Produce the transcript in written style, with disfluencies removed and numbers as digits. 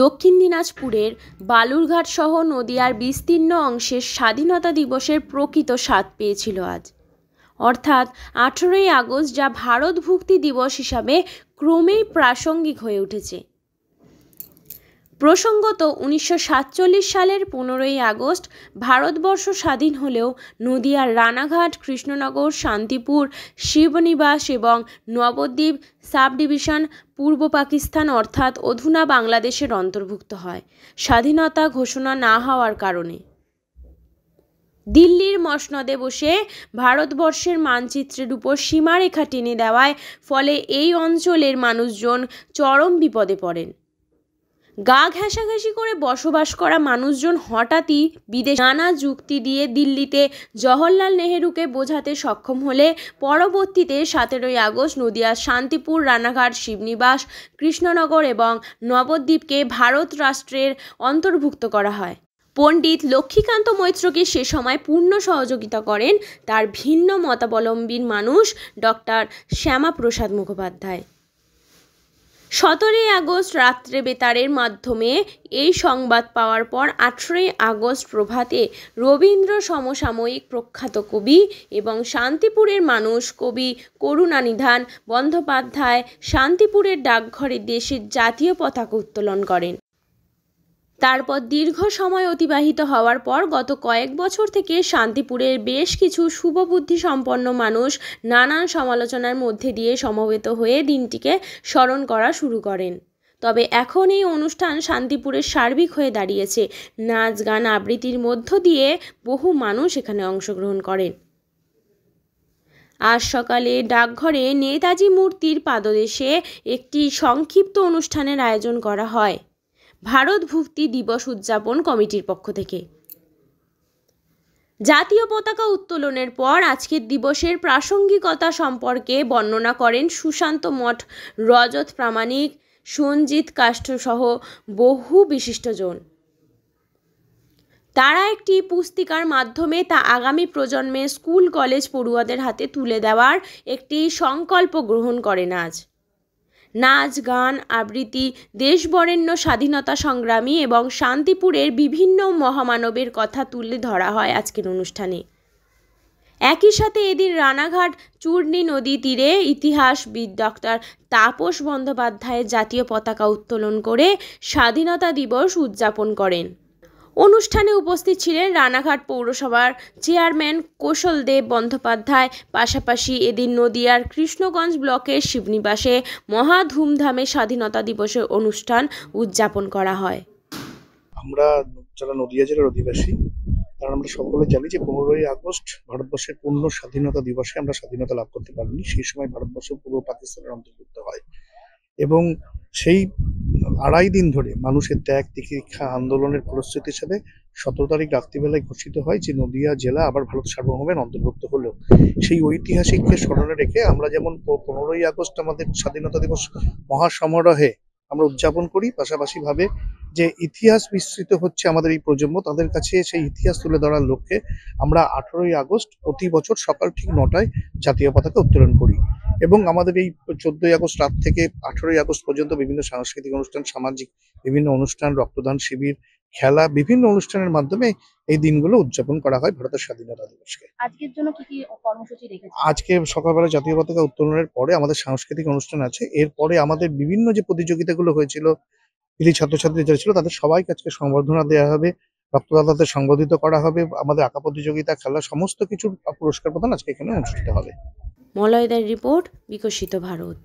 দক্ষিণ দিনাজপুরের বালুরঘাট সহ নদিয়ার বিস্তীর্ণ অংশের স্বাধীনতা দিবসের প্রকৃত স্বাদ পেয়েছিল আজ, অর্থাৎ 18ই আগস্ট, যা ভারত ভুক্তি দিবস হিসাবে ক্রমেই প্রাসঙ্গিক হয়ে উঠেছে। প্রসঙ্গত 1947 সালের 15ই আগস্ট ভারতবর্ষ স্বাধীন হলেও নদিয়ার রানাঘাট, কৃষ্ণনগর, শান্তিপুর, শিবনিবাস এবং নবদ্বীপ সাব ডিভিশন পূর্ব পাকিস্তান অর্থাৎ অধুনা বাংলাদেশের অন্তর্ভুক্ত হয় স্বাধীনতা ঘোষণা না হওয়ার কারণে। দিল্লির মসনদে বসে ভারতবর্ষের মানচিত্রের উপর সীমারেখা টেনে দেওয়ায় ফলে এই অঞ্চলের মানুষজন চরম বিপদে পড়েন। গা ঘেঁষাঘেঁষি করে বসবাস করা মানুষজন হঠাৎই বিদেশে নানা যুক্তি দিয়ে দিল্লিতে জওহরলাল নেহেরুকে বোঝাতে সক্ষম হলে পরবর্তীতে 17ই আগস্ট নদিয়ার শান্তিপুর, রানাঘাট, শিবনিবাস, কৃষ্ণনগর এবং নবদ্বীপকে ভারত রাষ্ট্রের অন্তর্ভুক্ত করা হয়। পণ্ডিত লক্ষ্মীকান্ত মৈত্রকে সে সময় পূর্ণ সহযোগিতা করেন তার ভিন্ন মতাবলম্বী মানুষ ডক্টর শ্যামাপ্রসাদ মুখোপাধ্যায়। 17ই আগস্ট রাত্রে বেতারের মাধ্যমে এই সংবাদ পাওয়ার পর 18ই আগস্ট প্রভাতে রবীন্দ্র সমসাময়িক প্রখ্যাত কবি এবং শান্তিপুরের মানুষ কবি করুণানিধান বন্দ্যোপাধ্যায় শান্তিপুরের ডাকঘরে দেশের জাতীয় পতাকা উত্তোলন করেন। তারপর দীর্ঘ সময় অতিবাহিত হওয়ার পর গত কয়েক বছর থেকে শান্তিপুরের বেশ কিছু শুভবুদ্ধি সম্পন্ন মানুষ নানান সমালোচনার মধ্যে দিয়ে সমবেত হয়ে দিনটিকে স্মরণ করা শুরু করেন। তবে এখন এই অনুষ্ঠান শান্তিপুরের সার্বিক হয়ে দাঁড়িয়েছে। নাচ, গান, আবৃত্তির মধ্য দিয়ে বহু মানুষ এখানে অংশগ্রহণ করেন। আজ সকালে ডাকঘরে নেতাজি মূর্তির পাদদেশে একটি সংক্ষিপ্ত অনুষ্ঠানের আয়োজন করা হয় ভারত ভুক্তি দিবস উদযাপন কমিটির পক্ষ থেকে। জাতীয় পতাকা উত্তোলনের পর আজকের দিবসের প্রাসঙ্গিকতা সম্পর্কে বর্ণনা করেন সুশান্ত মঠ, রজত প্রামাণিক, সঞ্জিত কাষ্ঠ সহ বহু বিশিষ্টজন। তারা একটি পুস্তিকার মাধ্যমে তা আগামী প্রজন্মে স্কুল কলেজ পড়ুয়াদের হাতে তুলে দেওয়ার একটি সংকল্প গ্রহণ করেন আজ। নাচ, গান, আবৃত্তি, দেশবরেণ্য স্বাধীনতা সংগ্রামী এবং শান্তিপুরের বিভিন্ন মহামানবের কথা তুলে ধরা হয় আজকের অনুষ্ঠানে। একই সাথে এদিন রানাঘাট চূর্ণী নদী তীরে ইতিহাসবিদ ডক্টর তাপস বন্দ্যোপাধ্যায়ের জাতীয় পতাকা উত্তোলন করে স্বাধীনতা দিবস উদযাপন করেন। অনুষ্ঠানে উপস্থিত ছিলেন রানাঘাট পৌরসভার চেয়ারম্যান কৌশলদেব বন্দ্যোপাধ্যায়। পাশাপাশি এদিন নদিয়ার কৃষ্ণগঞ্জ ব্লকের শিবনিবাসে মহা ধুমধামে স্বাধীনতা দিবসের অনুষ্ঠান উদযাপন করা হয়। আমরা যারা নদিয়া জেলার অধিবাসী তারা আমরা সকলে জানি যে 15ই আগস্ট ভারতবর্ষের পূর্ণ স্বাধীনতা দিবসে আমরা স্বাধীনতা লাভ করতে পারিনি। সেই সময় ভারতবর্ষ পূর্ব পাকিস্তানের অন্তর্ভুক্ত হয় এবং সেই আড়াই দিন ধরে মানুষের ত্যাগ, তিতিক্ষা, আন্দোলনের ফলশ্রুতি হিসেবে 17 তারিখ রাত্রিবেলায় ঘোষিত হয় যে নদিয়া জেলা আবার ভারত সার্বভৌমের অন্তর্ভুক্ত হলো। সেই ঐতিহাসিককে স্মরণে রেখে আমরা যেমন 15ই আগস্ট আমাদের স্বাধীনতা দিবস মহাসমারোহে আমরা উদযাপন করি, পাশাপাশি ভাবে যে ইতিহাস বিস্তৃত হচ্ছে আমাদের এই প্রজন্ম, তাদের কাছে সেই ইতিহাস তুলে ধরার লক্ষ্যে আমরা 18ই আগস্ট প্রতি বছর সকাল ঠিক 9টায় জাতীয় পতাকা উত্তোলন করি এবং আমাদের এই 14ই আগস্ট রাত থেকে 18ই আগস্ট পর্যন্ত বিভিন্ন সাংস্কৃতিক অনুষ্ঠান, সামাজিক বিভিন্ন অনুষ্ঠান, রক্তদান শিবির, খেলা, বিভিন্ন অনুষ্ঠানের মাধ্যমে এই দিনগুলো উদযাপন করা হয় ভারতের স্বাধীনতা দিবসকে। আজকের জন্য কি কর্মসূচি রেখেছেন? আজকে সকালবেলা জাতীয় পতাকা উত্তোলনের পরে আমাদের সাংস্কৃতিক অনুষ্ঠান আছে। এরপরে আমাদের বিভিন্ন যে প্রতিযোগিতাগুলো হয়েছিল, কৃতি ছাত্রছাত্রী যারা ছিল তাদের সবাইকে আজকে সংবর্ধনা দেওয়া হবে, রক্তদাতাদের সংবর্ধিত করা হবে, আমাদের আঁকা প্রতিযোগিতা, খেলা, সমস্ত কিছুর পুরস্কার প্রদান আজকে এখানে অনুষ্ঠিত হবে। মলয়দার রিপোর্ট, বিকশিত ভারত।